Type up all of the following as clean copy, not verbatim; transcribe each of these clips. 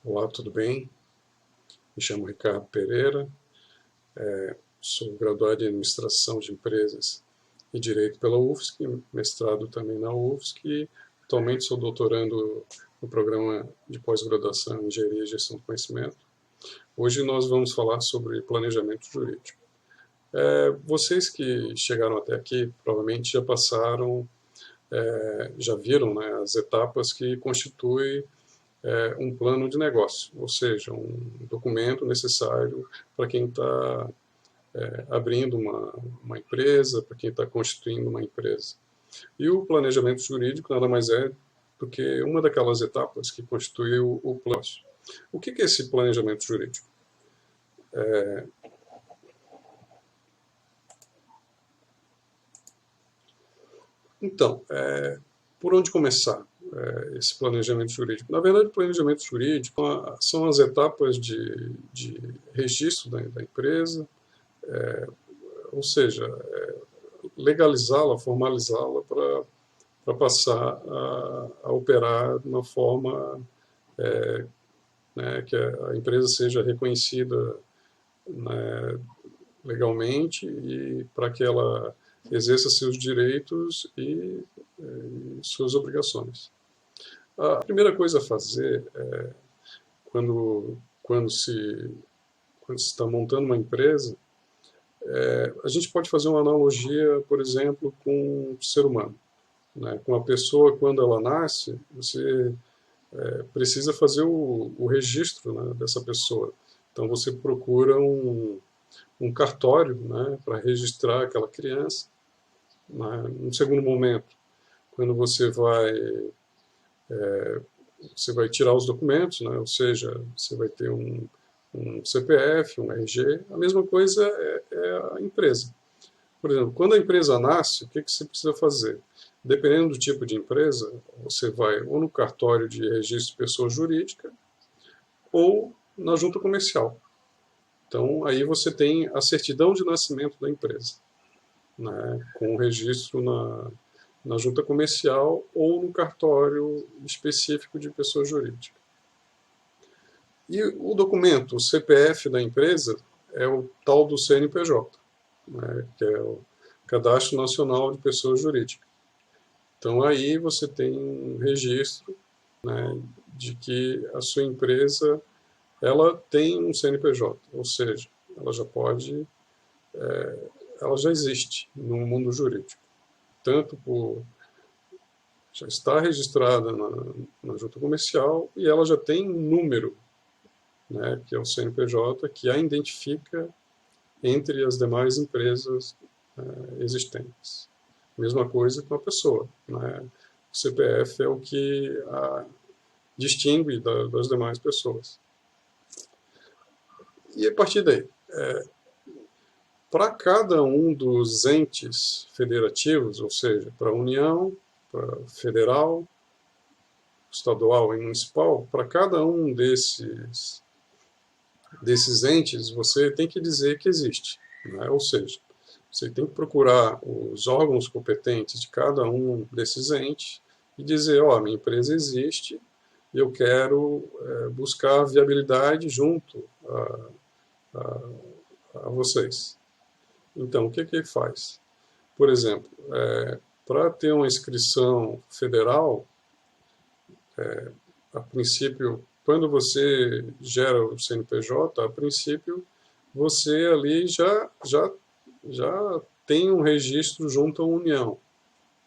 Olá, tudo bem? Me chamo Ricardo Pereira, sou graduado em Administração de Empresas e Direito pela UFSC, mestrado também na UFSC e atualmente sou doutorando no programa de pós-graduação em Engenharia e Gestão do Conhecimento. Hoje nós vamos falar sobre planejamento jurídico. Vocês que chegaram até aqui provavelmente já passaram, já viram, né, as etapas que constituem um plano de negócio, ou seja, um documento necessário para quem está abrindo uma empresa, para quem está constituindo uma empresa. E o planejamento jurídico nada mais é do que uma daquelas etapas que constitui o plano. O que é esse planejamento jurídico? Então, por onde começar esse planejamento jurídico? Na verdade, o planejamento jurídico são as etapas de registro da empresa, ou seja, legalizá-la, formalizá-la para passar a operar de uma forma né, que a empresa seja reconhecida, né, legalmente e para que ela exerça seus direitos e suas obrigações. A primeira coisa a fazer quando se está montando uma empresa, a gente pode fazer uma analogia, por exemplo, com o ser humano. Né? Com a pessoa, quando ela nasce, você precisa fazer o registro, né, dessa pessoa. Então você procura um cartório, né, para registrar aquela criança. Né? Num segundo momento, quando você vai tirar os documentos, né, ou seja, você vai ter um CPF, um RG, a mesma coisa é a empresa. Por exemplo, quando a empresa nasce, o que você precisa fazer? Dependendo do tipo de empresa, você vai ou no cartório de registro de pessoa jurídica ou na junta comercial. Então, aí você tem a certidão de nascimento da empresa, né, com o registro na junta comercial ou no cartório específico de pessoa jurídica. E o documento, o CPF da empresa, é o tal do CNPJ, né, que é o Cadastro Nacional de Pessoa Jurídica. Então aí você tem um registro, né, de que a sua empresa ela tem um CNPJ, ou seja, ela já pode, ela já existe no mundo jurídico, tanto por já está registrada na junta comercial e ela já tem um número, né, que é o CNPJ, que a identifica entre as demais empresas existentes. Mesma coisa com a pessoa. Né? O CPF é o que a distingue das demais pessoas. E a partir daí, para cada um dos entes federativos, ou seja, para a União, para federal, estadual e municipal, para cada um desses entes, você tem que dizer que existe. Né? Ou seja, você tem que procurar os órgãos competentes de cada um desses entes e dizer, ó, minha empresa existe e eu quero buscar viabilidade junto a vocês. Então, o que ele faz? Por exemplo, para ter uma inscrição federal, a princípio, quando você gera o CNPJ, a princípio, você ali já tem um registro junto à União.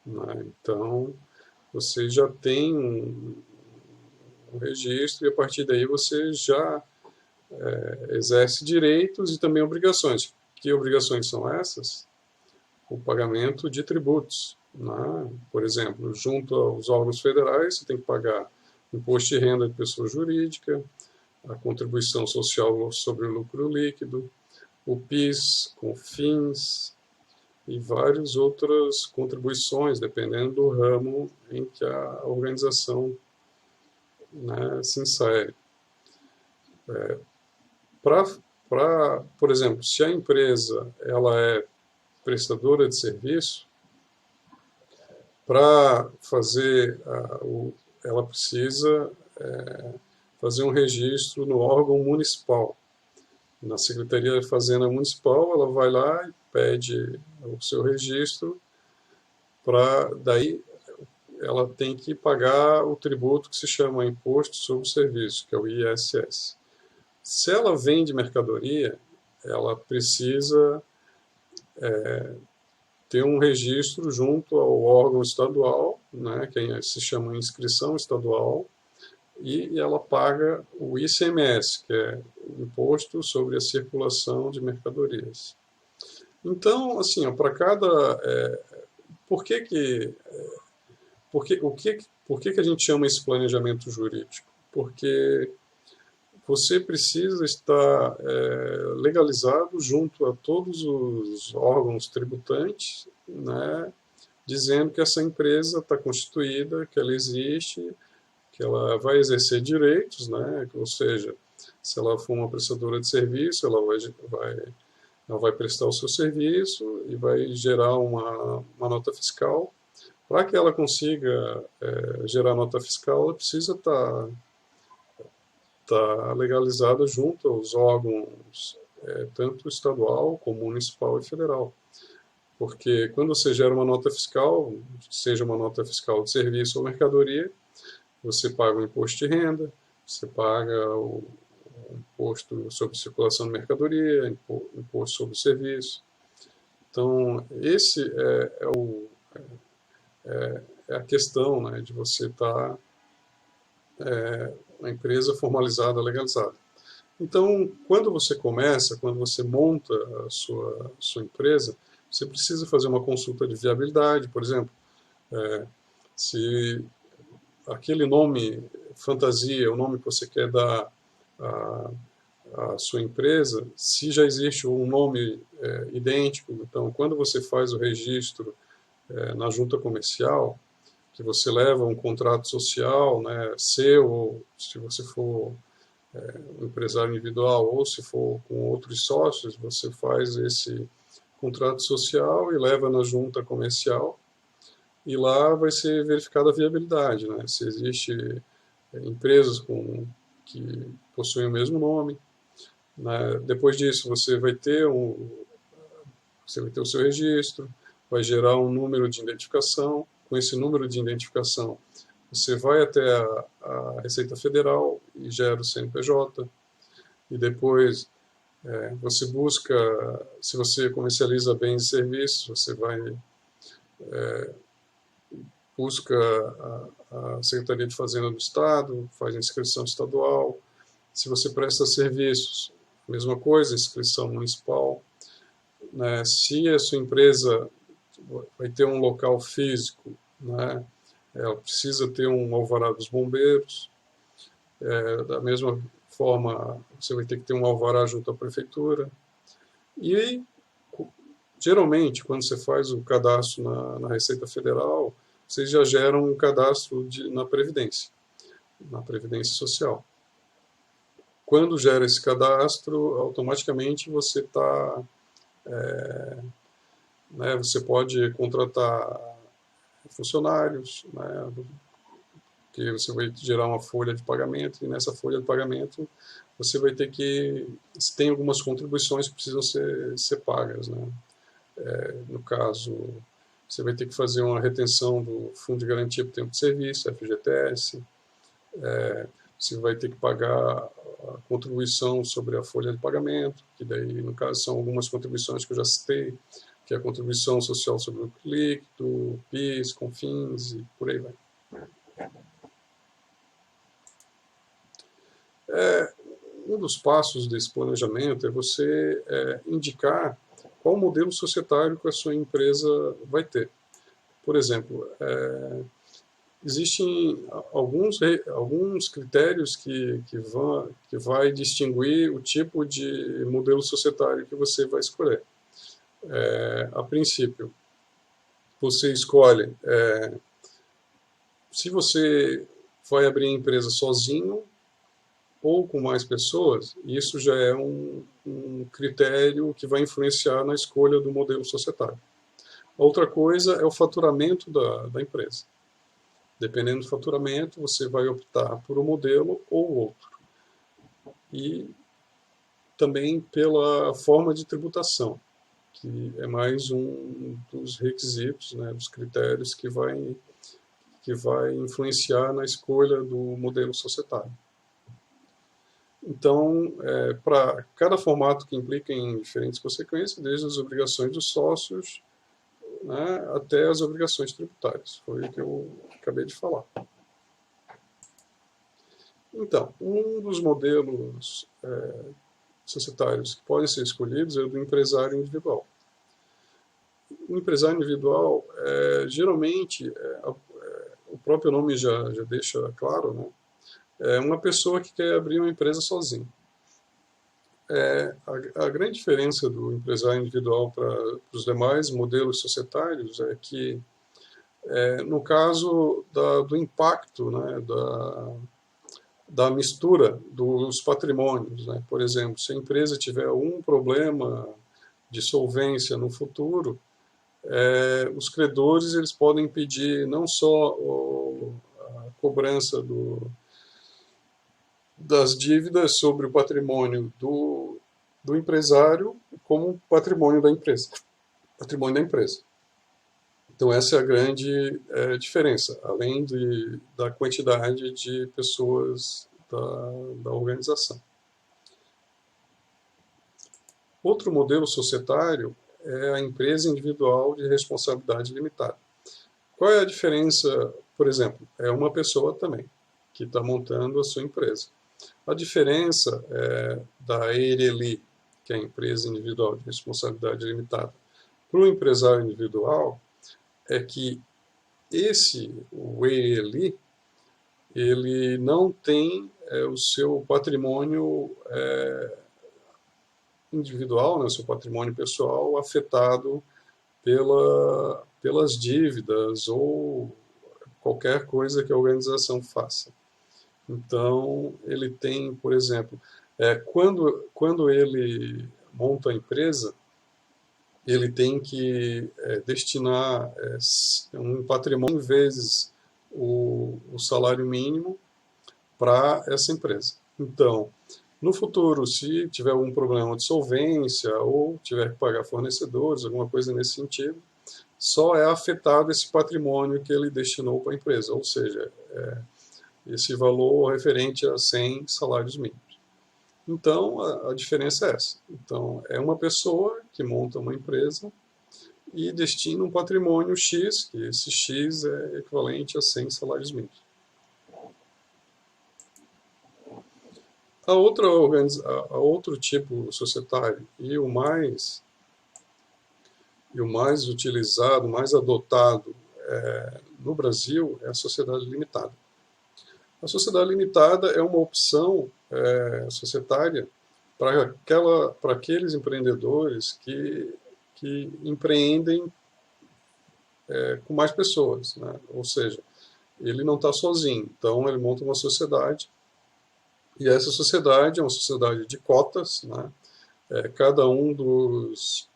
Né? Então, você já tem um registro e a partir daí você já exerce direitos e também obrigações. Que obrigações são essas? O pagamento de tributos. Né? Por exemplo, junto aos órgãos federais, você tem que pagar imposto de renda de pessoa jurídica, a contribuição social sobre o lucro líquido, o PIS, CONFINS e várias outras contribuições, dependendo do ramo em que a organização, né, se insere. Por exemplo, se a empresa ela é prestadora de serviço, para fazer ela precisa fazer um registro no órgão municipal. Na Secretaria de Fazenda Municipal, ela vai lá e pede o seu registro, daí ela tem que pagar o tributo que se chama Imposto sobre o Serviço, que é o ISS. Se ela vende mercadoria, ela precisa ter um registro junto ao órgão estadual, né, que se chama inscrição estadual, e ela paga o ICMS, que é o Imposto sobre a Circulação de Mercadorias. Então, assim, para cada... por que a gente chama esse planejamento jurídico? Porque você precisa estar legalizado junto a todos os órgãos tributantes, né, dizendo que essa empresa está constituída, que ela existe, que ela vai exercer direitos, né, ou seja, se ela for uma prestadora de serviço, ela vai prestar o seu serviço e vai gerar uma nota fiscal. Para que ela consiga gerar nota fiscal, ela precisa estar legalizada junto aos órgãos, tanto estadual como municipal e federal. Porque quando você gera uma nota fiscal, seja uma nota fiscal de serviço ou mercadoria, você paga o imposto de renda, você paga o imposto sobre circulação de mercadoria, imposto sobre serviço. Então, esse é a questão, né, de você estar uma empresa formalizada, legalizada. Então, quando você monta a sua empresa, você precisa fazer uma consulta de viabilidade, por exemplo, se aquele nome fantasia, o nome que você quer dar à sua empresa, se já existe um nome idêntico. Então, quando você faz o registro na junta comercial, que você leva um contrato social, né, seu, ou se você for um empresário individual, ou se for com outros sócios, você faz esse contrato social e leva na junta comercial, e lá vai ser verificada a viabilidade, né, se existe empresas que possuem o mesmo nome. Né. Depois disso, você vai ter o seu registro, vai gerar um número de identificação. Com esse número de identificação, você vai até a Receita Federal e gera o CNPJ. E depois você busca, se você comercializa bens e serviços, você busca a Secretaria de Fazenda do Estado, faz inscrição estadual. Se você presta serviços, mesma coisa, inscrição municipal. Né? Se a sua empresa vai ter um local físico, né? Ela precisa ter um alvará dos bombeiros. Da mesma forma, você vai ter que ter um alvará junto à prefeitura. E, geralmente, quando você faz o cadastro na Receita Federal, você já gera um cadastro na Previdência Social. Quando gera esse cadastro, automaticamente você está... né, você pode contratar funcionários, né, que você vai gerar uma folha de pagamento, e nessa folha de pagamento você vai ter que... tem algumas contribuições que precisam ser pagas. Né? No caso, você vai ter que fazer uma retenção do Fundo de Garantia por Tempo de Serviço, FGTS, você vai ter que pagar a contribuição sobre a folha de pagamento, que daí, no caso, são algumas contribuições que eu já citei, que é a contribuição social sobre o lucro líquido, PIS, CONFINS e por aí vai. Um dos passos desse planejamento é você indicar qual modelo societário que a sua empresa vai ter. Por exemplo, existem alguns critérios que vai distinguir o tipo de modelo societário que você vai escolher. A princípio, você escolhe se você vai abrir a empresa sozinho ou com mais pessoas. Isso já é um critério que vai influenciar na escolha do modelo societário. Outra coisa é o faturamento da empresa. Dependendo do faturamento, você vai optar por um modelo ou outro. e também pela forma de tributação, que é mais um dos requisitos, né, dos critérios que vai influenciar na escolha do modelo societário. Então, para cada formato que implica em diferentes consequências, desde as obrigações dos sócios, né, até as obrigações tributárias. Foi o que eu acabei de falar. Então, um dos modelos societários que podem ser escolhidos é o do empresário individual. O empresário individual, geralmente, o próprio nome já deixa claro, né? É uma pessoa que quer abrir uma empresa sozinho. A grande diferença do empresário individual para os demais modelos societários é que, no caso do impacto, né, da mistura dos patrimônios, né? Por exemplo, se a empresa tiver um problema de solvência no futuro, os credores eles podem pedir não só a cobrança das dívidas sobre o patrimônio do empresário, como patrimônio da empresa. Patrimônio da empresa. Então essa é a grande diferença, além da quantidade de pessoas da organização. Outro modelo societário é a empresa individual de responsabilidade limitada. Qual é a diferença? Por exemplo, é uma pessoa também que está montando a sua empresa. A diferença da EIRELI, que é a empresa individual de responsabilidade limitada, para o empresário individual, é que o EIRELI, ele não tem o seu patrimônio individual, né, o seu patrimônio pessoal afetado pelas dívidas ou qualquer coisa que a organização faça. Então, ele tem, por exemplo, quando ele monta a empresa, ele tem que destinar um patrimônio vezes o salário mínimo para essa empresa. Então, no futuro, se tiver algum problema de solvência ou tiver que pagar fornecedores, alguma coisa nesse sentido, só é afetado esse patrimônio que ele destinou para a empresa, ou seja, esse valor referente a 100 salários mínimos. Então, a diferença é essa. Então, é uma pessoa que monta uma empresa e destina um patrimônio X, que esse X é equivalente a 100 salários mínimos. A outro tipo societário e o mais utilizado, mais adotado no Brasil é a sociedade limitada. A sociedade limitada é uma opção societária para aqueles empreendedores que empreendem com mais pessoas, né? Ou seja, ele não está sozinho, então ele monta uma sociedade, e essa sociedade é uma sociedade de cotas, né? Cada um dos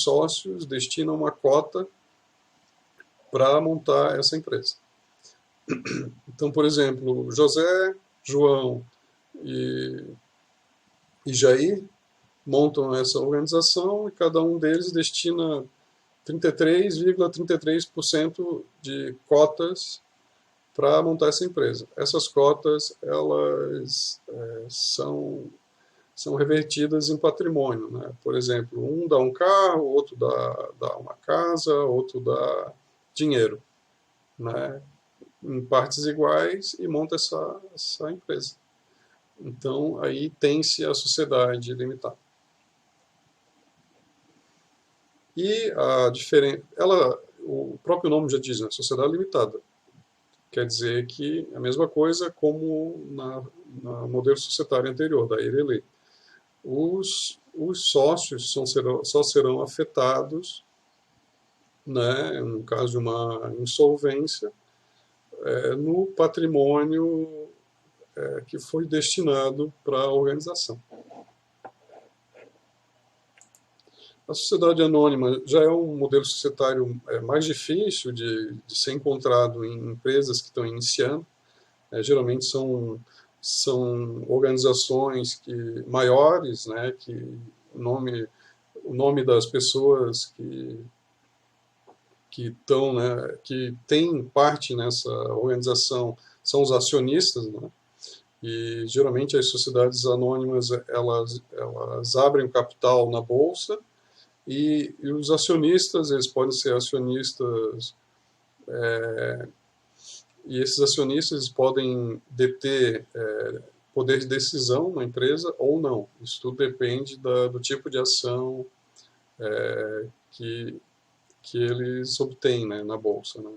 sócios destina uma cota para montar essa empresa. Então, por exemplo, José, João e Jair montam essa organização e cada um deles destina 33,33% de cotas para montar essa empresa. Essas cotas elas são revertidas em patrimônio, né? Por exemplo, um dá um carro, outro dá uma casa, outro dá dinheiro, né? Em partes iguais e monta essa empresa. Então, aí tem-se a sociedade limitada. E a diferença, o próprio nome já diz, né? Sociedade limitada. Quer dizer que é a mesma coisa como no modelo societário anterior, da EIRELI. Os sócios só serão afetados, né, no caso de uma insolvência, no patrimônio que foi destinado para a organização. A sociedade anônima já é um modelo societário mais difícil de ser encontrado em empresas que estão iniciando. Geralmente são são organizações maiores, né, que o nome das pessoas que têm parte nessa organização são os acionistas, né? E geralmente as sociedades anônimas elas abrem o capital na bolsa e os acionistas eles podem ser acionistas e esses acionistas podem deter poder de decisão na empresa ou não. Isso tudo depende do tipo de ação que eles obtêm, né, na bolsa, né?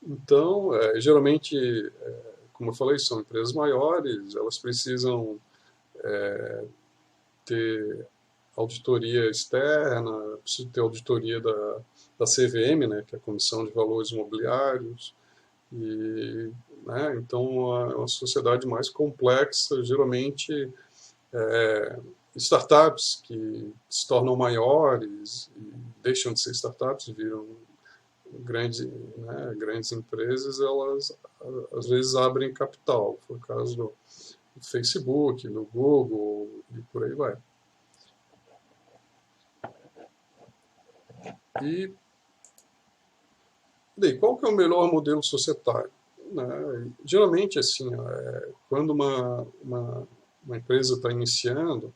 Então, geralmente, como eu falei, são empresas maiores, elas precisam ter auditoria externa, precisa ter auditoria da CVM, né, que é a Comissão de Valores Imobiliários, e, né, então é uma sociedade mais complexa, geralmente startups que se tornam maiores e deixam de ser startups e viram grandes empresas, elas às vezes abrem capital. Foi o caso do Facebook, do Google e por aí vai. E daí, qual que é o melhor modelo societário? Né? Geralmente, assim, quando uma empresa está iniciando,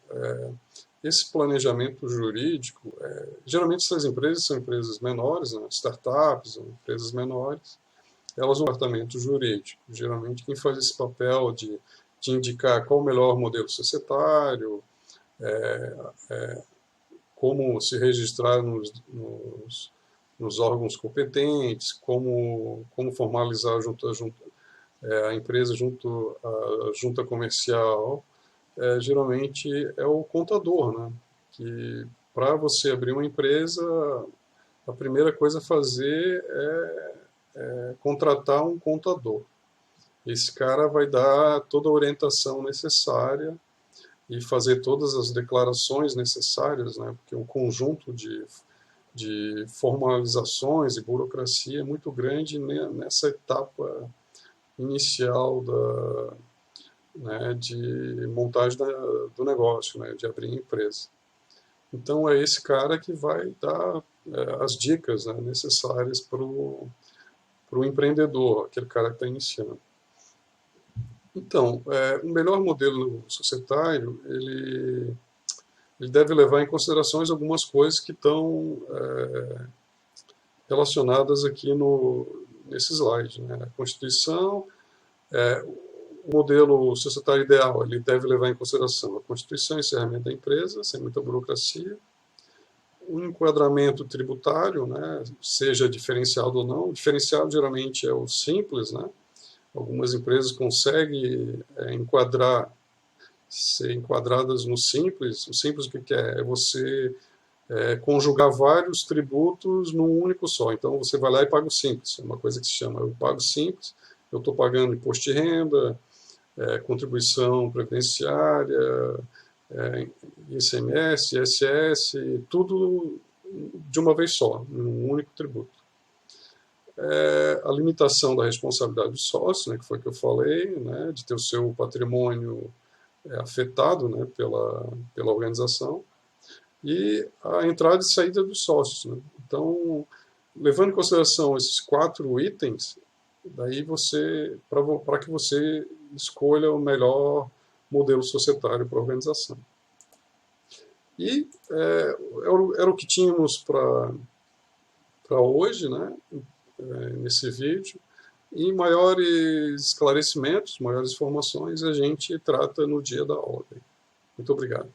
esse planejamento jurídico, geralmente essas empresas são empresas menores, né? Startups, empresas menores, elas no departamento jurídico. Geralmente quem faz esse papel de indicar qual o melhor modelo societário, como se registrar nos órgãos competentes, como formalizar a empresa junto à junta comercial, geralmente é o contador, né? Que para você abrir uma empresa, a primeira coisa a fazer é contratar um contador. Esse cara vai dar toda a orientação necessária e fazer todas as declarações necessárias, né? Porque um conjunto de formalizações e burocracia é muito grande nessa etapa inicial de montagem do negócio, né, de abrir a empresa. Então é esse cara que vai dar as dicas, né, necessárias para o empreendedor, aquele cara que está iniciando. Então, o melhor modelo societário, ele deve levar em considerações algumas coisas que estão relacionadas aqui nesse slide, né? A Constituição, o modelo societário ideal, ele deve levar em consideração a Constituição e encerramento da empresa, sem muita burocracia, um enquadramento tributário, né, seja diferenciado ou não. O diferenciado geralmente é o simples, né? Algumas empresas conseguem ser enquadradas no simples. O simples o que é? É você conjugar vários tributos num único só. Então você vai lá e paga o simples. É uma coisa que se chama eu pago simples. Eu estou pagando imposto de renda, contribuição previdenciária, ICMS, ISS, tudo de uma vez só, num único tributo. A limitação da responsabilidade do sócio, né, que foi o que eu falei, né, de ter o seu patrimônio afetado, né, pela organização, e a entrada e saída dos sócios, né. Então, levando em consideração esses 4 itens, daí para que você escolha o melhor modelo societário para a organização. E era o que tínhamos para hoje, né, nesse vídeo. E maiores esclarecimentos, maiores informações a gente trata no dia da aula. Muito obrigado.